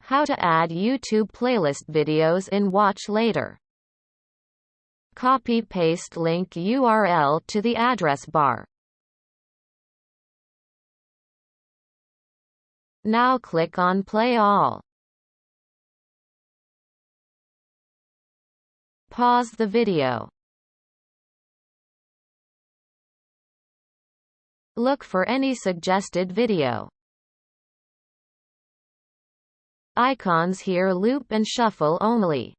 How to add YouTube playlist videos in Watch Later. Copy-paste link URL to the address bar. Now click on Play All. Pause the video. Look for any suggested video. Icons here loop and shuffle only.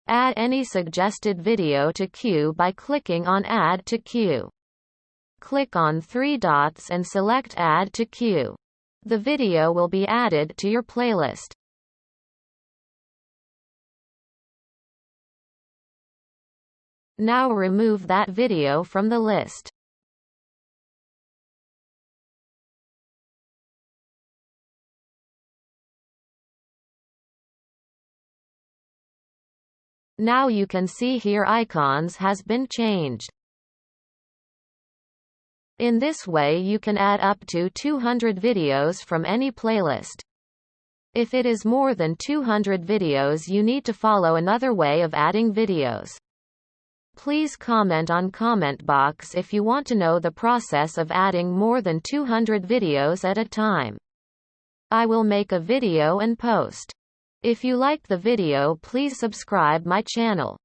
Add any suggested video to queue by clicking on Add to Queue. Click on three dots and select Add to Queue. The video will be added to your playlist. Now remove that video from the list. Now you can see here icons has been changed. In this way you can add up to 200 videos from any playlist. If it is more than 200 videos, you need to follow another way of adding videos. Please comment on comment box if you want to know the process of adding more than 200 videos at a time. I will make a video and post. If you like the video, please subscribe my channel.